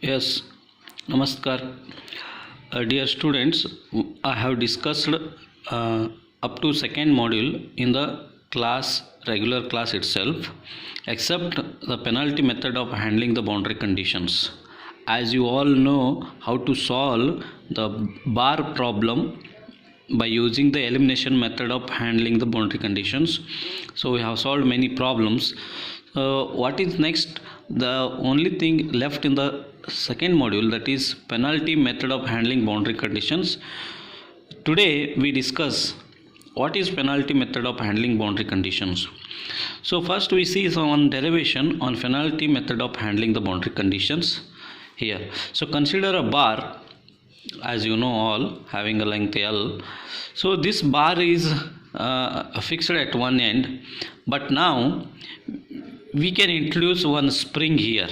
Yes, Namaskar. Dear students, I have discussed up to second module in the regular class itself, except the penalty method of handling the boundary conditions. As you all know how to solve the bar problem by using the elimination method of handling the boundary conditions. So we have solved many problems. What is next? The only thing left in the second module, that is penalty method of handling boundary conditions. Today we discuss what is penalty method of handling boundary conditions. So first we see some derivation on penalty method of handling the boundary conditions here. So consider a bar, as you know all, having a length L. So this bar is fixed at one end, but now we can introduce one spring here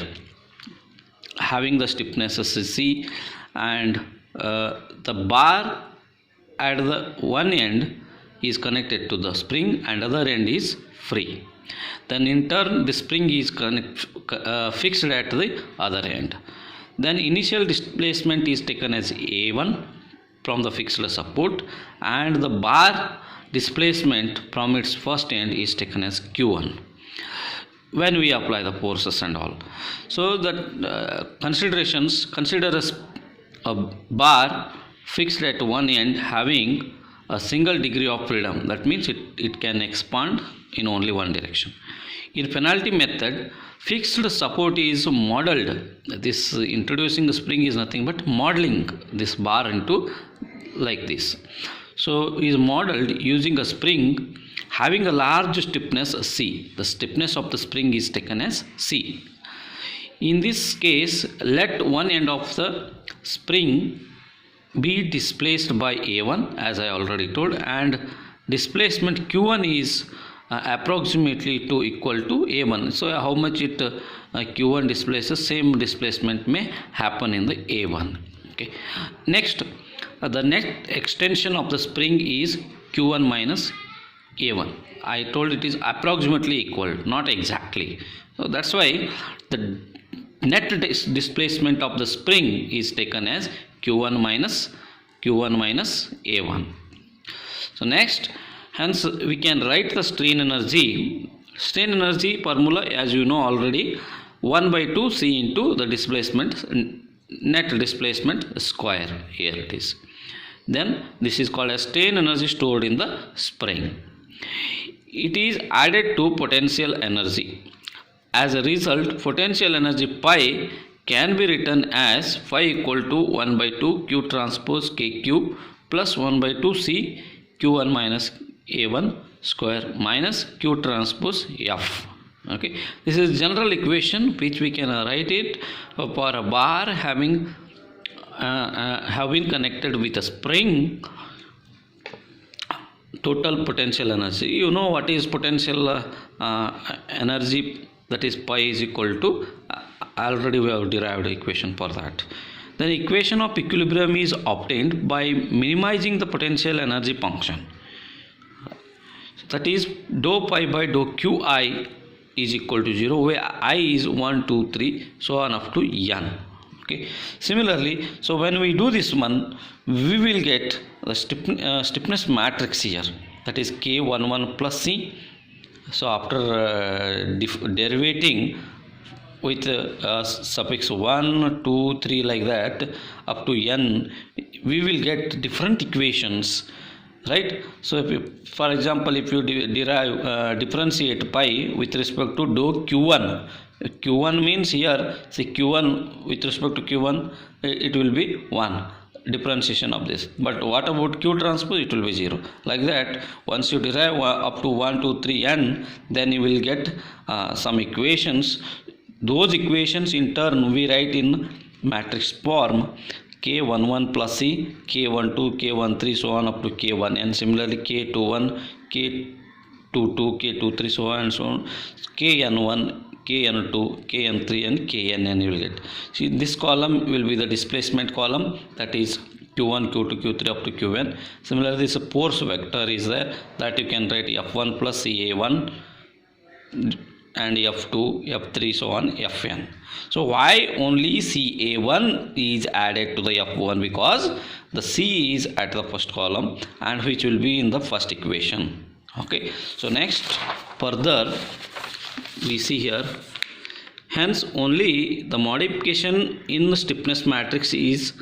having the stiffness as C, and the bar at the one end is connected to the spring and other end is free. Then in turn the spring is fixed at the other end. Then initial displacement is taken as A1 from the fixed support, and the bar displacement from its first end is taken as Q1 when we apply the forces and all. So that considerations, consider a bar fixed at one end having a single degree of freedom. That means it can expand in only one direction. In penalty method, fixed support is modeled. This introducing the spring is nothing but modeling this bar into like this. So is modeled using a spring having a large stiffness C. The stiffness of the spring is taken as C. In this case, let one end of the spring be displaced by A1, as I already told, and displacement Q1 is approximately equal to A1. So how much it Q1 displaces, same displacement may happen in the A1. Okay. Next, the net extension of the spring is Q1 minus A1. I told it is approximately equal, not exactly. So that's why the net displacement of the spring is taken as Q1 minus A1. So next, hence we can write the strain energy. Strain energy formula, as you know already, 1 by 2 C into the displacement, net displacement square. Here it is. Then this is called as strain energy stored in the spring. It is added to potential energy. As a result, potential energy pi can be written as phi equal to 1 by 2 Q transpose KQ plus 1 by 2 C Q1 minus A1 square minus Q transpose F. Okay, this is general equation which we can write it for a bar having been connected with a spring. Total potential energy, you know what is potential energy, that is pi is equal to already we have derived equation for that. Then equation of equilibrium is obtained by minimizing the potential energy function, that is dou pi by dou qi is equal to 0, where I is 1 2 3 so on up to n. Okay. Similarly, so when we do this one, we will get the stiffness matrix here, that is K11 plus C. So after derivating with suffix 1 2 3 like that up to n, we will get different equations, right? So if you, for example, if you differentiate pi with respect to dou q1, q1 means here, see q1 with respect to q1 it will be 1 differentiation of this, but what about q transpose, it will be 0. Like that, once you derive up to 1 2 3 n, then you will get some equations. Those equations in turn we write in matrix form, K11 plus C, K12, K13 so on up to K1, and similarly K21, K22, K23 so on and so on, Kn1, Kn2, Kn3 and Kn you will get. See, this column will be the displacement column, that is Q1, Q2, Q3 up to Qn. Similarly, this force vector is there, that you can write F1 plus CA1 and F2, F3, so on, Fn. So why only Ca1 is added to the F1? Because the C is at the first column and which will be in the first equation. Okay, so next further we see here, hence only the modification in the stiffness matrix is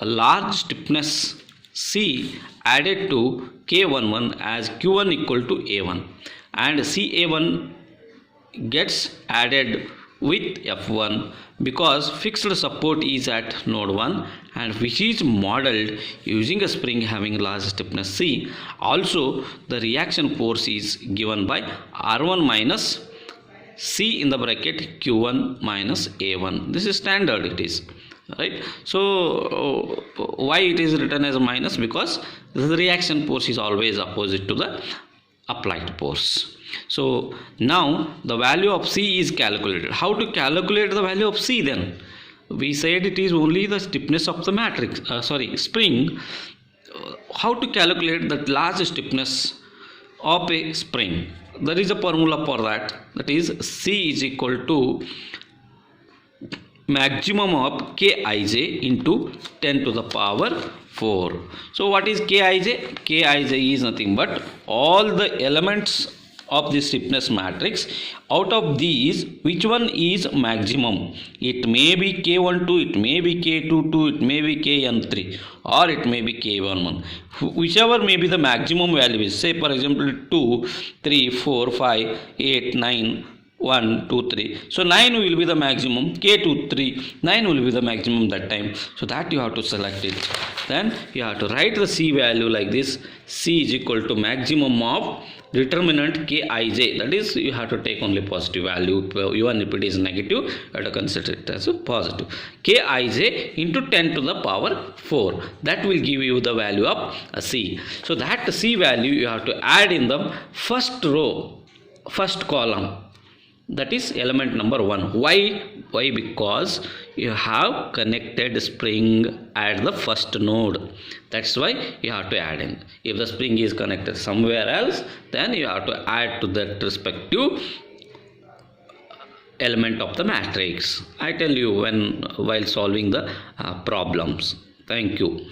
a large stiffness C added to K11 as Q1 equal to A1, and Ca1 gets added with F1 because fixed support is at node 1 and which is modeled using a spring having large stiffness C. Also the reaction force is given by R1 minus C in the bracket Q1 minus A1. This is standard, it is right. So why it is written as a minus? Because the reaction force is always opposite to the applied force. So now the value of C is calculated. How to calculate the value of C then? We said it is only the stiffness of the matrix, spring. How to calculate the large stiffness of a spring? There is a formula for that. That is C is equal to maximum of Kij into 10 to the power 4. So what is Kij? Kij is nothing but all the elements of the stiffness matrix. Out of these, which one is maximum? It may be K12, it may be K22, it may be Kn3, or it may be K11. Whichever may be the maximum value is, say for example 2, 3, 4, 5, 8, 9, 1, 2, 3. So 9 will be the maximum. K2, 3, 9 will be the maximum that time. So that you have to select it. Then you have to write the C value like this. C is equal to maximum of determinant Kij. That is, you have to take only positive value. Even if it is negative, you have to consider it as a positive. Kij into 10 to the power 4. That will give you the value of C. So that C value you have to add in the first row, first column. That is element number 1. Why? Because you have connected spring at the first node. That's why you have to add in. If the spring is connected somewhere else, then you have to add to that respective element of the matrix. I tell you while solving the problems. Thank you.